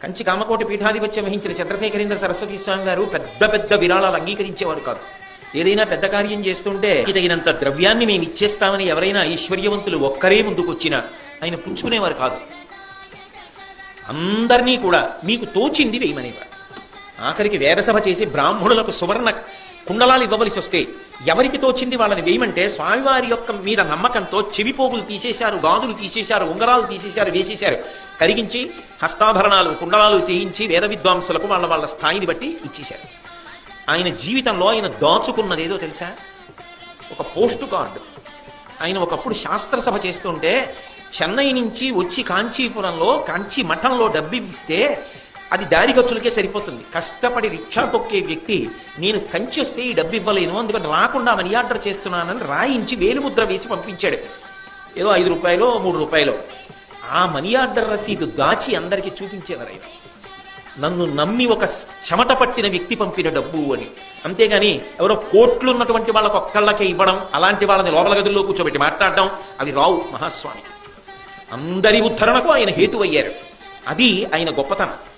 కంచి కామకోటి పీఠాధిపత్యం వహించిన చంద్రశేఖరేంద్ర సరస్వతి స్వామి గారు పెద్ద పెద్ద విరాళాలు అంగీకరించేవారు కాదు. ఏదైనా పెద్ద కార్యం చేస్తుంటే తగినంత ద్రవ్యాన్ని మేము ఇచ్చేస్తామని ఎవరైనా ఐశ్వర్యవంతులు ఒక్కరే ముందుకొచ్చినా ఆయన పుంజుకునేవారు కాదు. అందరినీ కూడా మీకు తోచింది వేయమనేవారు. ఆఖరికి వేదసభ చేసి బ్రాహ్మణులకు సువర్ణ కుండలాలు ఇవ్వవలసి వస్తే ఎవరికి తోచింది వాళ్ళని వేయమంటే స్వామివారి యొక్క మీద నమ్మకంతో చెవిపోగులు తీసేశారు, గాజులు తీసేశారు, ఉంగరాలు తీసేశారు, వేసేశారు. కరిగించి హస్తాభరణాలు కుండలాలు తీయించి వేద విద్వాంసులకు వాళ్ళ వాళ్ళ స్థాయిని బట్టి ఇచ్చేశారు. ఆయన జీవితంలో ఆయన దాచుకున్నది ఏదో తెలుసా? ఒక పోస్టు కార్డు. ఆయన ఒకప్పుడు శాస్త్రసభ చేస్తుంటే చెన్నై నుంచి వచ్చి కాంచీపురంలో కాంచీ మఠంలో డబ్బు ఇస్తే అది దారి ఖర్చులకే సరిపోతుంది. కష్టపడి రిక్షా తొక్కే వ్యక్తి నేను కంచి వస్తే ఈ డబ్బు ఇవ్వలేను, అందుకని రాకుండా మనీ ఆర్డర్ చేస్తున్నానని రాయించి వేలుముద్ర వేసి పంపించాడు. ఏదో 5 రూపాయలు 3 రూపాయలు. ఆ మనీ ఆర్డర్ రసీదు దాచి అందరికీ చూపించేవారు ఆయన. నన్ను నమ్మి ఒక చెమట పట్టిన వ్యక్తి పంపిన డబ్బు అని. అంతేగాని ఎవరో కోట్లు ఉన్నటువంటి వాళ్ళకు ఒక్కళ్ళకే ఇవ్వడం, అలాంటి వాళ్ళని లోపల గదుల్లో కూర్చోబెట్టి మాట్లాడడం అవి రావు మహాస్వామికి. అందరి ఉద్ధరణకు ఆయన హేతువయ్యారు. అది ఆయన గొప్పతనం.